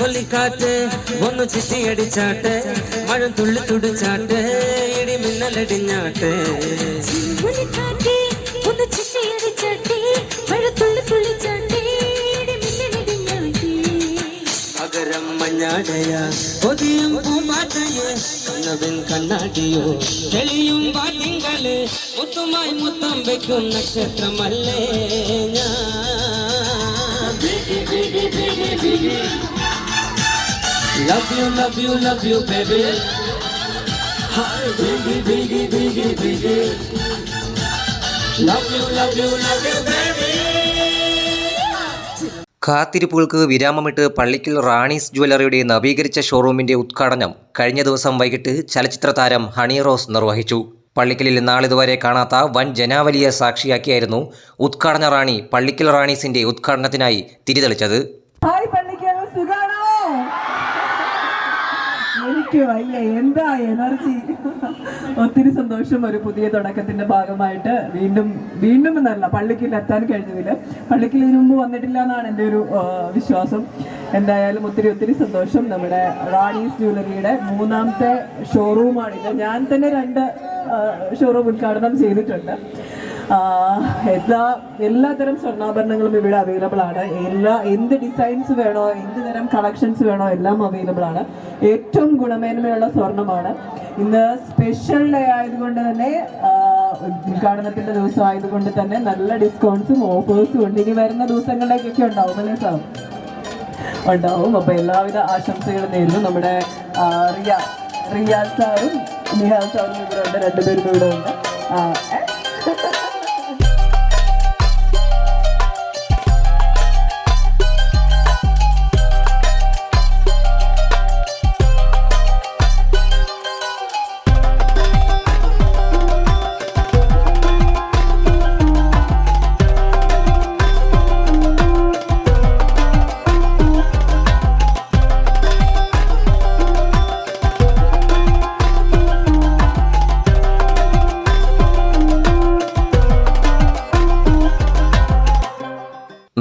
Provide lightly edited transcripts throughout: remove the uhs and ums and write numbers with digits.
ചിമ്മലിക്കാറ്റ് ഒന്ന് ചിട്ടിയടിച്ചാട്ടെ മഴ തുള്ളി തുടിച്ചാട്ടെ ഇടി മിന്നലടിഞ്ഞാട്ടെ ഒന്ന് ചിട്ടിയടിച്ചാട്ടെ മഴ തുള്ളി തുള്ളിച്ചാട്ടെ ഇടി മിന്നലടിഞ്ഞാട്ടെ അകരം മഞ്ഞാടയാ ഒതിയും പൂമ്പാറ്റയെ നവൻ കണ്ണാടിയോ തെളിയും വാത്തിങ്കള് മുത്തുമായി മുത്തം വയ്ക്കും നക്ഷത്രമല്ലേ ഞാൻ Love you, love you, love you, baby. Hi, biggie, biggie, biggie, biggie. Love you, love you, love you, baby. കാത്തിരിപ്പുകൾക്ക് വിരാമമിട്ട് Pallikkal Rani's ജ്വല്ലറിയുടെ നവീകരിച്ച ഷോറൂമിന്റെ ഉദ്ഘാടനം കഴിഞ്ഞ ദിവസം വൈകിട്ട് ചലച്ചിത്ര താരം ഹണി റോസ് നിർവഹിച്ചു. പള്ളിക്കലിൽ നാളിതുവരെ കാണാത്ത വൻ ജനാവലിയെ സാക്ഷിയാക്കിയായിരുന്നു ഉദ്ഘാടന റാണി പള്ളിക്കൽ റാണീസിന്റെ ഉദ്ഘാടനത്തിനായി തിരിതെളിച്ചത്. എനിക്ക് വയ്യ, എന്താ എനർജി. ഒത്തിരി സന്തോഷം. ഒരു പുതിയ തുടക്കത്തിന്റെ ഭാഗമായിട്ട് വീണ്ടും എന്നല്ല, പള്ളിക്കൽ എത്താൻ കഴിഞ്ഞതിൽ. പള്ളിക്കൽ ഇതിനു മുമ്പ് വന്നിട്ടില്ല എന്നാണ് എൻ്റെ ഒരു വിശ്വാസം. എന്തായാലും ഒത്തിരി സന്തോഷം. നമ്മുടെ റാണീസ് ജ്വല്ലറിയുടെ 3ാമത്തെ ഷോറൂമാണിത്. ഞാൻ തന്നെ 2 ഷോറൂം ഉദ്ഘാടനം ചെയ്തിട്ടുണ്ട്. എല്ലാത്തരം സ്വർണ്ണാഭരണങ്ങളും ഇവിടെ അവൈലബിൾ ആണ്. എന്ത് ഡിസൈൻസ് വേണോ, എന്ത് തരം കളക്ഷൻസ് വേണോ എല്ലാം അവൈലബിൾ ആണ്. ഏറ്റവും ഗുണമേന്മയുള്ള സ്വർണ്ണമാണ്. ഇന്ന് സ്പെഷ്യൽ ഡേ ആയതുകൊണ്ട് തന്നെ, ഉദ്ഘാടനത്തിന്റെ ദിവസം ആയതുകൊണ്ട് തന്നെ നല്ല ഡിസ്കൗണ്ട്സും ഓഫേഴ്സും ഉണ്ട്. ഇനി വരുന്ന ദിവസങ്ങളിലേക്കൊക്കെ ഉണ്ടാവും അല്ലേ സാർ? ഉണ്ടാവും. അപ്പൊ എല്ലാവിധ ആശംസകളും നേരുന്നു. നമ്മുടെ റിയാസ് സാറും നിഹാൽ സാറും ഇവിടെ ഉണ്ട്. 2 പേരും ഇവിടെ ഉണ്ട്.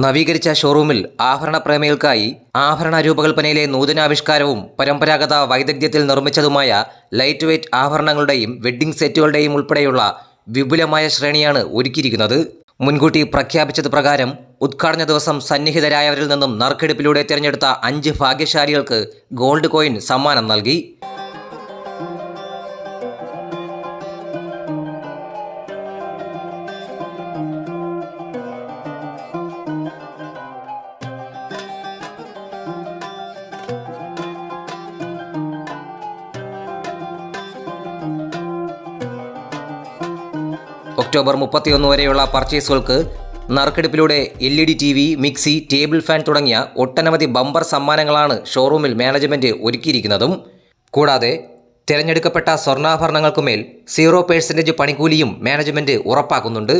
നവീകരിച്ച ഷോറൂമിൽ ആഭരണ പ്രേമികൾക്കായി ആഭരണ രൂപകൽപ്പനയിലെ നൂതനാവിഷ്കാരവും പരമ്പരാഗത വൈദഗ്ധ്യത്തിൽ നിർമ്മിച്ചതുമായ ലൈറ്റ് വെയ്റ്റ് ആഭരണങ്ങളുടെയും വെഡ്ഡിംഗ് സെറ്റുകളുടെയും ഉൾപ്പെടെയുള്ള വിപുലമായ ശ്രേണിയാണ് ഒരുക്കിയിരിക്കുന്നത്. മുൻകൂട്ടി പ്രഖ്യാപിച്ചത് പ്രകാരം ഉദ്ഘാടന ദിവസം സന്നിഹിതരായവരിൽ നിന്നും നറുക്കെടുപ്പിലൂടെ തിരഞ്ഞെടുത്ത 5 ഭാഗ്യശാലികൾക്ക് ഗോൾഡ് കോയിൻ സമ്മാനം നൽകി. ഒക്ടോബർ 31 വരെയുള്ള പർച്ചേസുകൾക്ക് നറുക്കെടുപ്പിലൂടെ LED TV, mixie, table fan തുടങ്ങിയ ഒട്ടനവധി ബമ്പർ സമ്മാനങ്ങളാണ് ഷോറൂമിൽ മാനേജ്മെന്റ് ഒരുക്കിയിരിക്കുന്നതും. കൂടാതെ തിരഞ്ഞെടുക്കപ്പെട്ട സ്വർണ്ണാഭരണങ്ങൾക്കുമേൽ 0% പണിക്കൂലിയും മാനേജ്മെന്റ് ഉറപ്പാക്കുന്നുണ്ട്.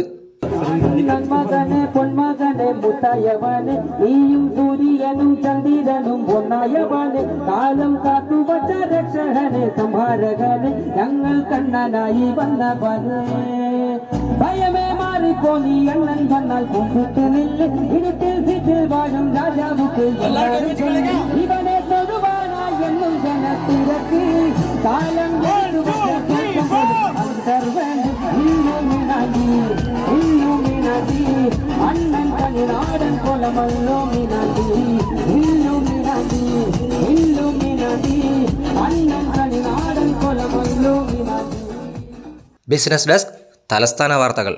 മുത്തായവാന് നീയും സൂര്യനും ചന്ദ്രനും ഒന്നായവാന് കാലം കാത്തുവച്ച രക്ഷകന് സംഹാരകന് ഞങ്ങൾ കണ്ണനായി വന്നവന് ഭയമേ മാറിക്കോ നീ എണ്ണൻ വന്നാൽ കുമ്പിട്ട് നില്ല് ഇരുട്ടിൽ സിറ്റിൽ വാഴും രാജാവുക്ക് ഇവനെ തൊടുവാനായി എന്നും ജനത്തിരക്ക് കാലം അണ്ണൻ കണിനാടൻ കൊലമല്ലോ മിനാടി അണ്ണൻ കണിനാടൻ കൊലമല്ലോ മിനാടി. ബിസിനസ് ഡെസ്ക്, തലസ്ഥാന വാർത്തകൾ.